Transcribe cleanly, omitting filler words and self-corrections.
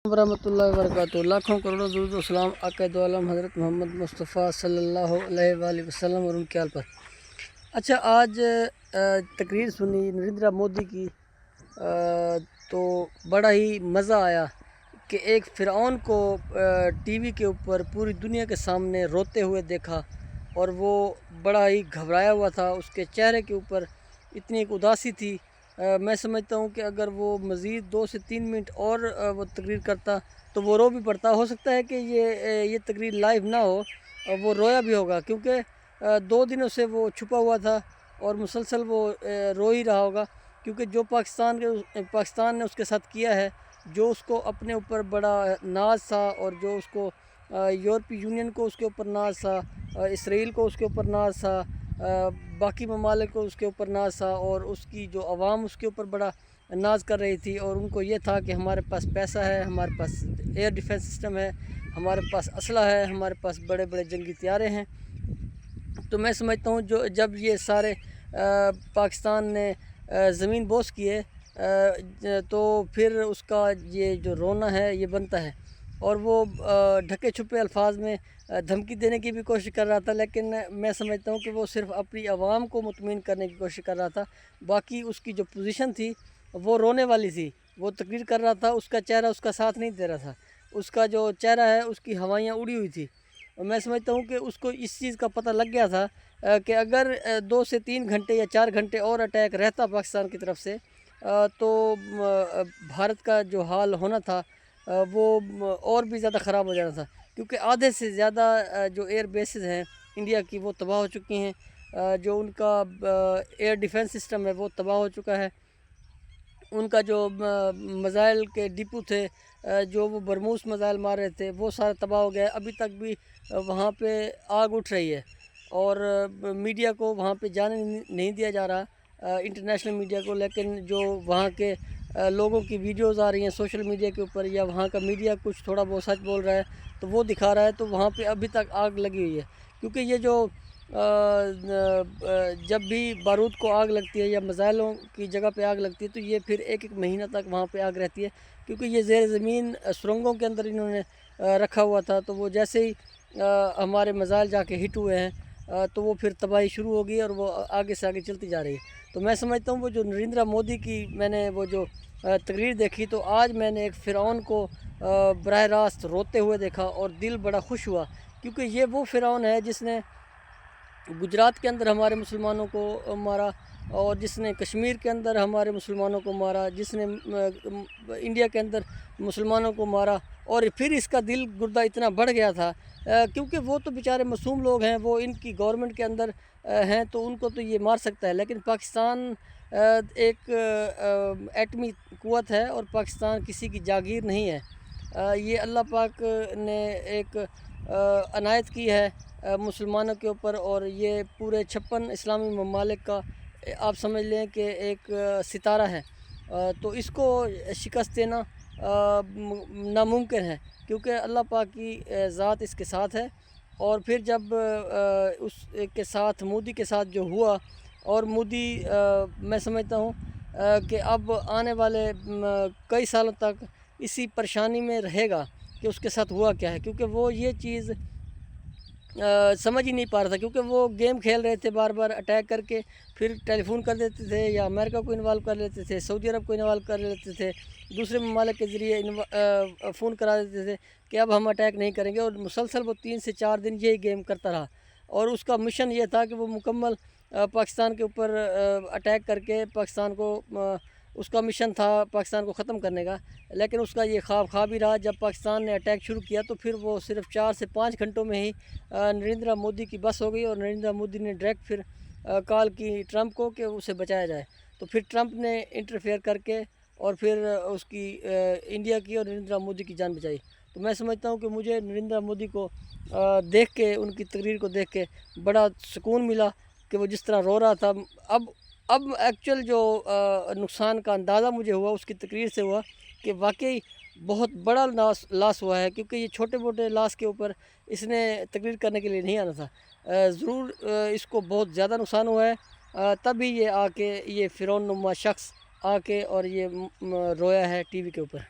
वरहमतुल्लाहि वबरकातुहू। लाखों करोड़ों दुरूद व सलाम आक़ाए दो आलम हज़रत मोहम्मद मुस्तफ़ा सल्लल्लाहु अलैहि वसल्लम और उनके आल पर। अच्छा, आज तकरीर सुनी नरेंद्र मोदी की, तो बड़ा ही मज़ा आया कि एक फ़िरऔन को टीवी के ऊपर पूरी दुनिया के सामने रोते हुए देखा और वो बड़ा ही घबराया हुआ था। उसके चेहरे के ऊपर इतनी एक उदासी थी। मैं समझता हूँ कि अगर वो मज़ीद 2 से 3 मिनट और वो तकरीर करता तो वो रो भी पड़ता। हो सकता है कि ये तकरीर लाइव ना हो, वो रोया भी होगा, क्योंकि 2 दिनों से वो छुपा हुआ था और मुसलसल वो रो ही रहा होगा, क्योंकि जो पाकिस्तान ने उसके साथ किया है, जो उसको अपने ऊपर बड़ा नाज था और जो उसको यूरोपीय यूनियन को उसके ऊपर नाज था, इसराइल को उसके ऊपर नाज था, बाकी ममालिक को उसके ऊपर नाज था, और उसकी जो आवाम उसके ऊपर बड़ा नाज कर रही थी। और उनको ये था कि हमारे पास पैसा है, हमारे पास एयर डिफेंस सिस्टम है, हमारे पास असला है, हमारे पास बड़े बड़े जंगी हथियारें हैं। तो मैं समझता हूँ जब ये सारे पाकिस्तान ने ज़मीन बोस किए, तो फिर उसका ये जो रोना है ये बनता है। और वो ढके छुपे अल्फाज में धमकी देने की भी कोशिश कर रहा था, लेकिन मैं समझता हूँ कि वो सिर्फ़ अपनी आवाम को मुतमिन करने की कोशिश कर रहा था। बाकी उसकी जो पोजीशन थी वो रोने वाली थी। वो तकरीर कर रहा था, उसका चेहरा उसका साथ नहीं दे रहा था। उसका जो चेहरा है उसकी हवाइयाँ उड़ी हुई थी। और मैं समझता हूँ कि उसको इस चीज़ का पता लग गया था कि अगर 2 से 3 घंटे या 4 घंटे और अटैक रहता पाकिस्तान की तरफ से, तो भारत का जो हाल होना था वो और भी ज़्यादा ख़राब हो जाना था, क्योंकि आधे से ज़्यादा जो एयर बेसेस हैं इंडिया की वो तबाह हो चुकी हैं। जो उनका एयर डिफेंस सिस्टम है वो तबाह हो चुका है। उनका जो मिज़ाइल के डिपो थे, जो वो बरमूस मिज़ाइल मार रहे थे, वो सारा तबाह हो गया है। अभी तक भी वहाँ पे आग उठ रही है और मीडिया को वहाँ पे जाने नहीं दिया जा रहा, इंटरनेशनल मीडिया को। लेकिन जो वहाँ के लोगों की वीडियोज़ आ रही हैं सोशल मीडिया के ऊपर, या वहाँ का मीडिया कुछ थोड़ा बहुत सच बोल रहा है तो वो दिखा रहा है, तो वहाँ पे अभी तक आग लगी हुई है। क्योंकि ये जो जब भी बारूद को आग लगती है या मिज़ाइलों की जगह पे आग लगती है, तो ये फिर एक एक महीना तक वहाँ पे आग रहती है, क्योंकि ये ज़ेर ज़मीन सुरंगों के अंदर इन्होंने रखा हुआ था। तो वो जैसे ही हमारे मिज़ाइल जाके हिट हुए हैं, तो वो फिर तबाही शुरू हो गई और वो आगे से आगे चलती जा रही है। तो मैं समझता हूँ वो जो नरेंद्र मोदी की मैंने वो जो तकरीर देखी, तो आज मैंने एक फ़िरऔन को बराह रास्त रोते हुए देखा और दिल बड़ा खुश हुआ, क्योंकि ये वो फ़िरऔन है जिसने गुजरात के अंदर हमारे मुसलमानों को मारा, और जिसने कश्मीर के अंदर हमारे मुसलमानों को मारा, जिसने इंडिया के अंदर मुसलमानों को मारा। और फिर इसका दिल गुर्दा इतना बढ़ गया था, क्योंकि वो तो बेचारे मासूम लोग हैं, वो इनकी गवर्नमेंट के अंदर हैं, तो उनको तो ये मार सकता है। लेकिन पाकिस्तान एक एटमी क़ुव्वत है और पाकिस्तान किसी की जागीर नहीं है। ये अल्लाह पाक ने एक अनायत की है मुसलमानों के ऊपर, और ये पूरे 56 इस्लामी ममालिक का आप समझ लें कि एक सितारा है। तो इसको शिकस्त देना नामुमकिन है, क्योंकि अल्लाह पाक की ज़ात इसके साथ है। और फिर जब उस के साथ मोदी के साथ जो हुआ, और मोदी मैं समझता हूँ कि अब आने वाले कई सालों तक इसी परेशानी में रहेगा कि उसके साथ हुआ क्या है, क्योंकि वो ये चीज़ समझ ही नहीं पा रहा था। क्योंकि वो गेम खेल रहे थे, बार बार अटैक करके फिर टेलीफोन कर देते थे, या अमेरिका को इन्वॉल्व कर लेते थे, सऊदी अरब को इन्वॉल्व कर लेते थे, दूसरे ममालिक के ज़रिए फ़ोन करा देते थे कि अब हम अटैक नहीं करेंगे। और मुसलसल वो 3 से 4 दिन यही गेम करता रहा, और उसका मिशन ये था कि वो मुकम्मल पाकिस्तान के ऊपर अटैक करके पाकिस्तान को उसका मिशन था पाकिस्तान को ख़त्म करने का। लेकिन उसका ये ख्वाब ही रहा। जब पाकिस्तान ने अटैक शुरू किया, तो फिर वो सिर्फ 4 से 5 घंटों में ही नरेंद्र मोदी की बस हो गई, और नरेंद्र मोदी ने डायरेक्ट फिर कॉल की ट्रंप को कि उसे बचाया जाए। तो फिर ट्रंप ने इंटरफेयर करके और फिर उसकी इंडिया की और नरेंद्र मोदी की जान बचाई। तो मैं समझता हूँ कि मुझे नरेंद्र मोदी को देख के, उनकी तकरीर को देख के बड़ा सुकून मिला कि वो जिस तरह रो रहा था। अब एक्चुअल जो नुकसान का अंदाज़ा मुझे हुआ उसकी तकरीर से हुआ कि वाकई बहुत बड़ा लॉस हुआ है, क्योंकि ये छोटे मोटे लॉस के ऊपर इसने तकरीर करने के लिए नहीं आना था। ज़रूर इसको बहुत ज़्यादा नुकसान हुआ है, तभी ये आके ये फ़िरौन नुमा शख्स आके और ये रोया है टीवी के ऊपर।